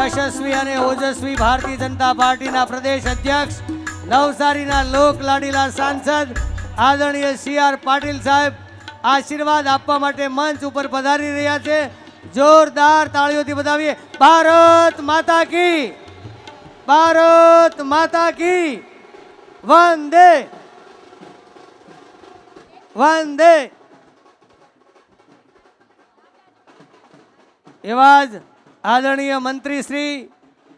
યશસ્વી અને ઓજસ્વી ભારતીય જનતા પાર્ટીના પ્રદેશ અધ્યક્ષ નવસારીના લોક લાડીલા સાંસદ આદરણીય CR પાટીલ સાહેબ આશીર્વાદ આપવા માટે મંચ ઉપર પધારી રહ્યા છે। જોરદાર તાળીઓથી વધાવીએ। ભારત માતા કી, ભારત માતા કી, વંદે વંદે। એવા જ આદરણીય મંત્રી શ્રી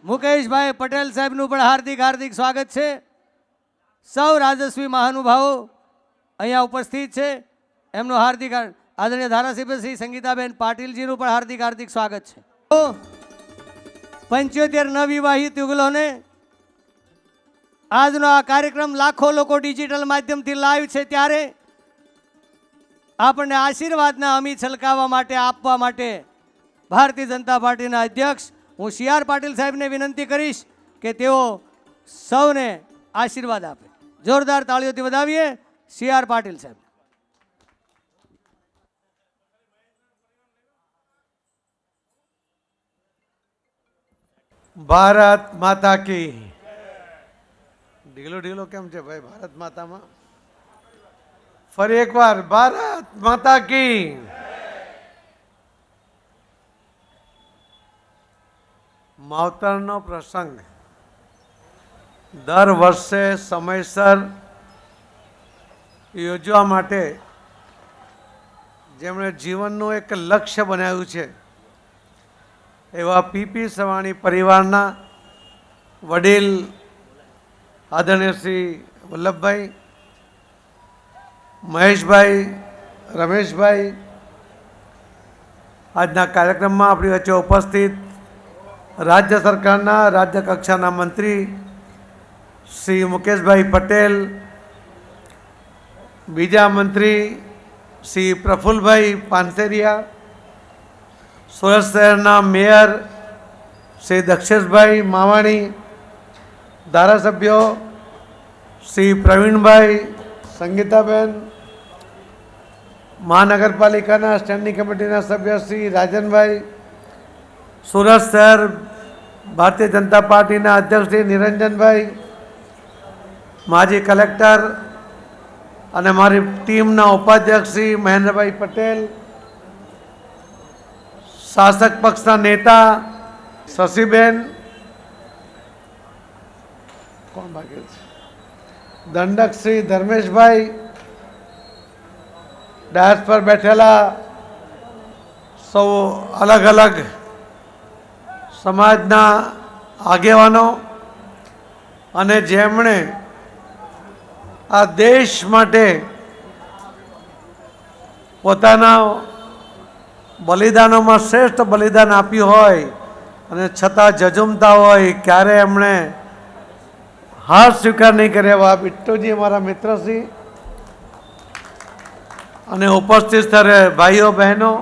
મુકેશભાઈ પટેલ સાહેબનું પણ હાર્દિક હાર્દિક સ્વાગત છે। સૌ રાજસ્વી મહાનુભાવો અહીંયા ઉપસ્થિત છે, એમનું હાર્દિક આદરણીય ધારાસભ્ય શ્રી સંગીતાબેન પાટીલજીનું પણ હાર્દિક હાર્દિક સ્વાગત છે। 75 નવવિવાહિત યુગલોને આજનો આ કાર્યક્રમ લાખો લોકો ડિજિટલ માધ્યમથી લાઈવ છે, ત્યારે આપણને આશીર્વાદના અમી છલકાવવા માટે આપવા માટે ભારતીય જનતા પાર્ટીના અધ્યક્ષ હું CR પાટીલ સાહેબને વિનંતી કરીશ કે તેઓ સૌને આશીર્વાદ આપે। જોરદાર તાળીઓથી વધાવીએ CR પાટીલ સાહેબ। ભારત માતા કી। ઢીલો ઢીલો કેમ છે ભાઈ ભારત માતામાં? ફરી એકવાર ભારત માતા કી। માવતરનો પ્રસંગ દર વર્ષે સમયસર યોજવા માટે જેમણે જીવનનું એક લક્ષ્ય બનાવ્યું છે એવા પીપી સવાણી પરિવારના વડીલ આદરણીય શ્રી વલ્લભભાઈ, મહેશભાઈ, રમેશભાઈ આજના કાર્યક્રમમાં આપણી વચ્ચે ઉપસ્થિત રાજ્ય સરકારના રાજ્ય કક્ષાના મંત્રી શ્રી મુકેશભાઈ પટેલ, બીજા મંત્રી શ્રી પ્રફુલ્લભાઈ પાનસેરિયા, સુરત શહેરના મેયર શ્રી દક્ષેશભાઈ માવાણી, ધારાસભ્યો શ્રી પ્રવીણભાઈ, સંગીતાબેન, મહાનગરપાલિકાના સ્ટેન્ડિંગ કમિટીના સભ્ય શ્રી રાજનભાઈ, સુરત શહેર ભારતીય જનતા પાર્ટીના અધ્યક્ષ શ્રી નિરંજનભાઈ, માજી કલેક્ટર અને મારી ટીમના ઉપાધ્યક્ષ શ્રી મહેન્દ્રભાઈ પટેલ, શાસક પક્ષના નેતા શશીબેન, કોણ બાકી છે, દંડક શ્રી ધર્મેશભાઈ, ડાયસ પર બેઠેલા સૌ અલગ અલગ સમાજના આગેવાનો અને જેમણે આ દેશ માટે પોતાના બલિદાનોમાં શ્રેષ્ઠ બલિદાન આપ્યું હોય અને છતાં જજુમતા હોય, ક્યારે એમણે હાર સ્વીકાર નહીં કર્યા એવા બિટ્ટુજી અમારા મિત્રશ્રી અને ઉપસ્થિત સ્તરે ભાઈઓ બહેનો,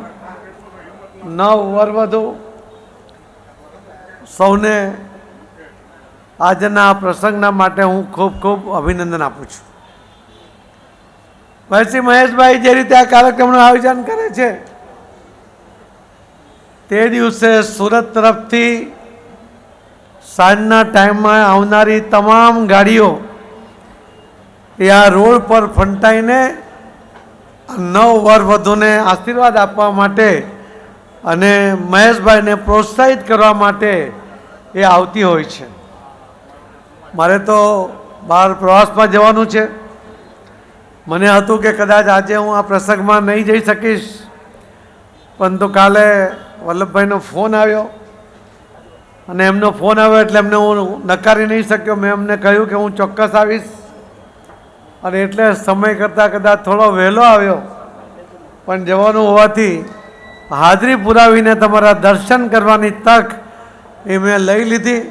નવ વરવધુ સૌને આજના પ્રસંગના માટે હું ખૂબ ખૂબ અભિનંદન આપું છું। ભાઈ મહેશભાઈ જે રીતે આ કાર્યક્રમનું આયોજન કરે છે તે દિવસે સુરત તરફથી સાંજના ટાઈમમાં આવનારી તમામ ગાડીઓ એ આ રોડ પર ફંટાઈને નવ વરવધુને આશીર્વાદ આપવા માટે અને મહેશભાઈને પ્રોત્સાહિત કરવા માટે એ આવતી હોય છે। મારે તો બહાર પ્રવાસમાં જવાનું છે, મને હતું કે કદાચ આજે હું આ પ્રસંગમાં નહીં જઈ શકીશ, પરંતુ કાલે વલ્લભભાઈનો ફોન આવ્યો અને એમનો ફોન આવ્યો એટલે એમને હું નકારી નહીં શક્યો। મેં એમને કહ્યું કે હું ચોક્કસ આવીશ અને એટલે સમય કરતાં કદાચ થોડો વહેલો આવ્યો, પણ જવાનું હોવાથી હાજરી પુરાવીને તમારા દર્શન કરવાની તક એ મેં લઈ લીધી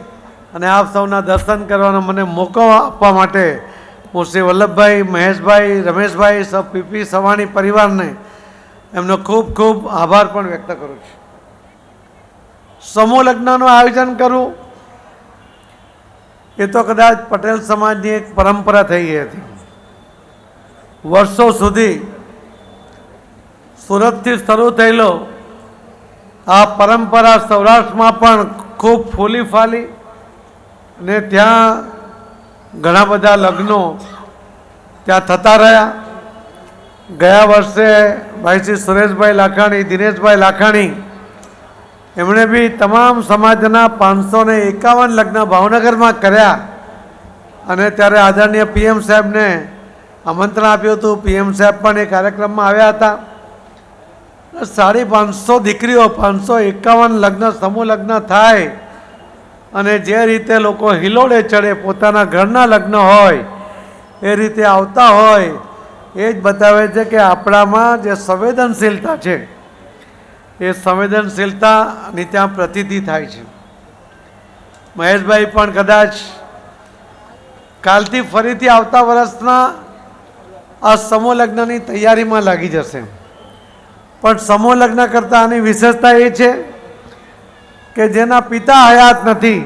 અને આપ સૌના દર્શન કરવાનો મને મોકો આપવા માટે હું શ્રી વલ્લભભાઈ, મહેશભાઈ, રમેશભાઈ, સૌ પીપી સવાણી પરિવારને એમનો ખૂબ ખૂબ આભાર પણ વ્યક્ત કરું છું। સમૂહ લગ્નનું આયોજન કરવું એ તો કદાચ પટેલ સમાજની એક પરંપરા થઈ ગઈ હતી। વર્ષો સુધી સુરતથી શરૂ થયેલો આ પરંપરા સૌરાષ્ટ્રમાં પણ ખૂબ ફૂલી ફાલી ને ત્યાં ઘણા બધા લગ્નો ત્યાં થતા રહ્યા. ગયા વર્ષે ભાઈ શ્રી સુરેશભાઈ લાખાણી, દિનેશભાઈ લાખાણી એમણે બી તમામ સમાજના 551 લગ્ન ભાવનગરમાં કર્યા અને ત્યારે આદરણીય પીએમ સાહેબને આમંત્રણ આપ્યું હતું. પીએમ સાહેબ પણ એ કાર્યક્રમમાં આવ્યા હતા. 550 દીકરીઓ, 551 લગ્ન, સમૂહ લગ્ન થાય અને જે રીતે લોકો હિલોડે ચડે, પોતાના ઘરના લગ્ન હોય એ રીતે આવતા હોય, એ જ બતાવે છે કે આપણામાં જે સંવેદનશીલતા છે એ સંવેદનશીલતાની ત્યાં પ્રતીતિ થાય છે. મહેશભાઈ પણ કદાચ કાલથી ફરીથી આવતા વર્ષના આ સમૂહ લગ્નની તૈયારીમાં લાગી જશે. પણ સમૂહ લગ્ન કરતાં આની વિશેષતા એ છે કે જેના પિતા હયાત નથી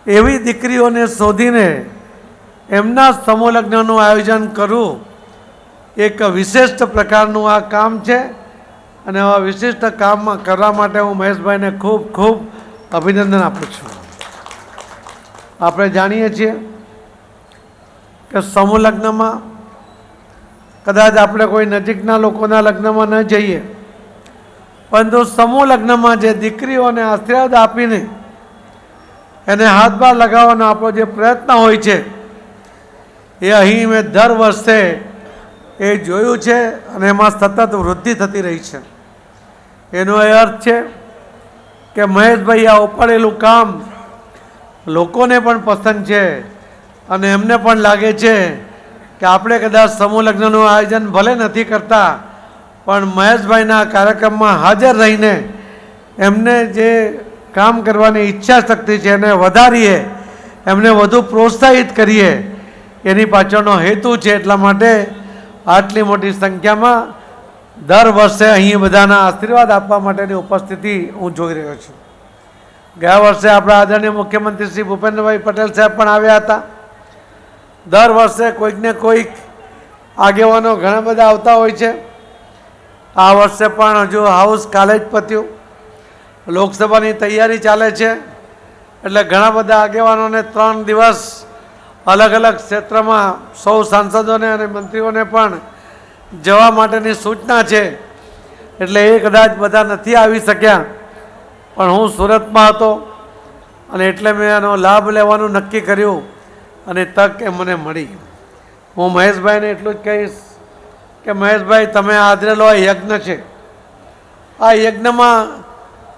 એવી દીકરીઓને શોધીને એમના સમૂહ લગ્નનું આયોજન કરવું એક વિશિષ્ટ પ્રકારનું આ કામ છે. અને આવા વિશિષ્ટ કામમાં કરવા માટે હું મહેશભાઈને ખૂબ ખૂબ અભિનંદન આપું છું. આપણે જાણીએ છીએ કે સમૂહ લગ્નમાં કદાચ આપણે કોઈ નજીકના લોકોના લગ્નમાં ન જઈએ, પરંતુ સમૂહ લગ્નમાં જે દીકરીઓને આશીર્વાદ આપીને એને હાથભાર લગાવવાનો આપણો જે પ્રયત્ન હોય છે એ અહીં મેં દર વર્ષે એ જોયું છે અને એમાં સતત વૃદ્ધિ થતી રહી છે. એનો એ અર્થ છે કે મહેશભાઈ આ ઉપાડેલું કામ લોકોને પણ પસંદ છે અને એમને પણ લાગે છે કે આપણે કદાચ સમૂહ લગ્નનું આયોજન ભલે નથી કરતા, પણ મહેશભાઈના કાર્યક્રમમાં હાજર રહીને એમને જે કામ કરવાની ઈચ્છા શક્તિ છે એને વધારીએ, એમને વધુ પ્રોત્સાહિત કરીએ, એની પાછળનો હેતુ છે. એટલા માટે આટલી મોટી સંખ્યામાં દર વર્ષે અહીં બધાના આશીર્વાદ આપવા માટેની ઉપસ્થિતિ હું જોઈ રહ્યો છું. ગયા વર્ષે આપણા આદરણીય મુખ્યમંત્રી શ્રી ભૂપેન્દ્રભાઈ પટેલ સાહેબ પણ આવ્યા હતા. દર વર્ષે કોઈકને કોઈક આગેવાનો ઘણા બધા આવતા હોય છે. આ વર્ષે પણ હજુ હાઉસ કાલે જ પત્યું, લોકસભાની તૈયારી ચાલે છે, એટલે ઘણા બધા આગેવાનોને 3 દિવસ અલગ અલગ ક્ષેત્રમાં સૌ સાંસદોને અને મંત્રીઓને પણ જવા માટેની સૂચના છે. એટલે એ કદાચ બધા નથી આવી શક્યા, પણ હું સુરતમાં હતો અને એટલે મેં એનો લાભ લેવાનું નક્કી કર્યું અને તક એ મને મળી. હું મહેશભાઈને એટલું જ કહીશ કે મહેશભાઈ, તમે હાજરેલો આ યજ્ઞ છે, આ યજ્ઞમાં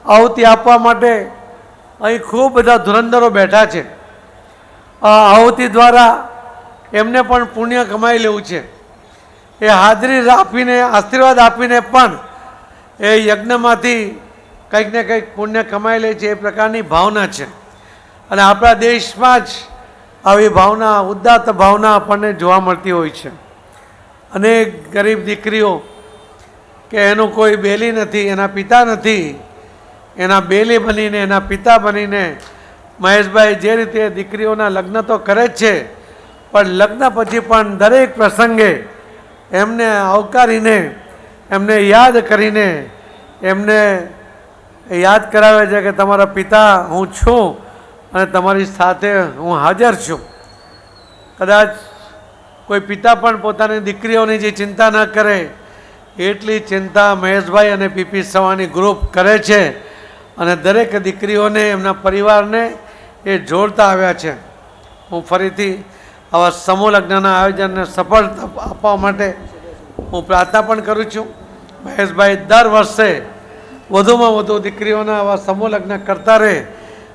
આહુતિ આપવા માટે અહીં ખૂબ બધા ધુરંધરો બેઠા છે. આ આહુતિ દ્વારા એમને પણ પુણ્ય કમાઈ લેવું છે. એ હાજરી આપીને, આશીર્વાદ આપીને પણ એ યજ્ઞમાંથી કંઈક ને કંઈક પુણ્ય કમાઈ લે છે, એ પ્રકારની ભાવના છે. અને આપણા દેશમાં જ આવી ભાવના, ઉદાત્ત ભાવના આપણને જોવા મળતી હોય છે. અનેક ગરીબ દીકરીઓ કે એનું કોઈ બેલી નથી, એના પિતા નથી, એના બેલી બનીને, એના પિતા બનીને મહેશભાઈ જે રીતે દીકરીઓના લગ્ન તો કરે જ છે, પણ લગ્ન પછી પણ દરેક પ્રસંગે એમને આવકારીને, એમને યાદ કરીને એમને યાદ કરાવે છે કે તમારા પિતા હું છું અને તમારી સાથે હું હાજર છું. કદાચ કોઈ પિતા પણ પોતાની દીકરીઓની જે ચિંતા ન કરે એટલી ચિંતા મહેશભાઈ અને પીપી સવાણી ગ્રુપ કરે છે અને દરેક દીકરીઓને, એમના પરિવારને એ જોડતા આવ્યા છે. હું ફરીથી આવા સમૂહ લગ્નના આયોજનને સફળ આપવા માટે હું પ્રાર્થના પણ કરું છું. મહેશભાઈ દર વર્ષે વધુમાં વધુ દીકરીઓના આવા સમૂહ લગ્ન કરતા રહે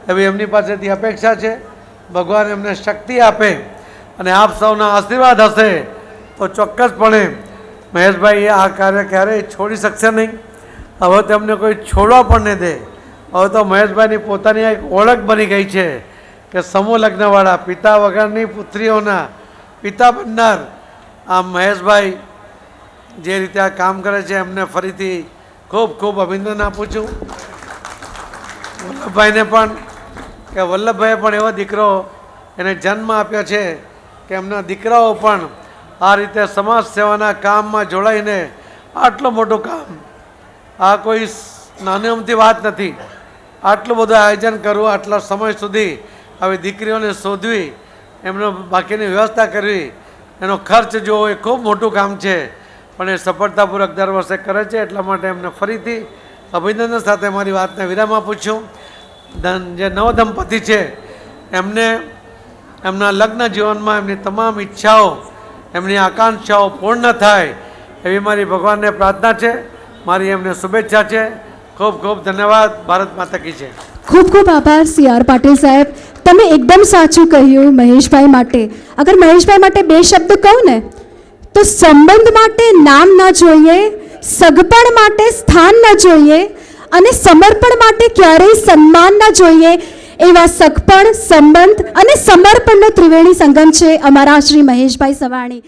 એવી એમની પાસેથી અપેક્ષા છે. ભગવાન એમને શક્તિ આપે અને આપ સૌના આશીર્વાદ હશે તો ચોક્કસપણે મહેશભાઈ આ કાર્ય ક્યારેય છોડી શકશે નહીં. હવે તેમને કોઈ છોડવા પણ નહીં દે. હવે તો મહેશભાઈની પોતાની એક ઓળખ બની ગઈ છે કે સમૂહ લગ્નવાળા, પિતા વગરની પુત્રીઓના પિતા બનનાર આ મહેશભાઈ જે રીતે આ કામ કરે છે એમને ફરીથી ખૂબ ખૂબ અભિનંદન આપું છું. વલ્લભભાઈને પણ કે વલ્લભભાઈએ પણ એવો દીકરો એને જન્મ આપ્યો છે કે એમના દીકરાઓ પણ આ રીતે સમાજ સેવાના કામમાં જોડાઈને આટલું મોટું કામ, આ કોઈ નાની અમથી વાત નથી. આટલું બધું આયોજન કરવું, આટલા સમય સુધી આવી દીકરીઓને શોધવી, એમનો બાકીની વ્યવસ્થા કરવી, એનો ખર્ચ જોવો એ ખૂબ મોટું કામ છે, પણ એ સફળતાપૂર્વક દર વર્ષે કરે છે. એટલા માટે એમને ફરીથી અભિનંદન સાથે મારી વાતને વિરામ આપું છું. જે નવદંપતિ છે એમને એમના લગ્ન જીવનમાં એમની તમામ ઈચ્છાઓ, એમની આકાંક્ષાઓ પૂર્ણ થાય એવી મારી ભગવાનને પ્રાર્થના છે. મારી એમને શુભેચ્છા છે. ખૂબ ખૂબ ધન્યવાદ. ભારત માતા કી જય. ખૂબ ખૂબ આભાર CR પાટીલ સાહેબ. તમે એકદમ સાચું કહ્યું મહેશભાઈ માટે. અગર મહેશભાઈ માટે બે શબ્દ કહું ને તો સંબંધ માટે નામ ન જોઈએ, સગપણ માટે સ્થાન ન જોઈએ અને સમર્પણ માટે ક્યારેય સન્માન ન જોઈએ. એવા સગપણ, સંબંધ અને સમર્પણનો ત્રિવેણી સંગમ છે અમારા શ્રી મહેશભાઈ સવાણી.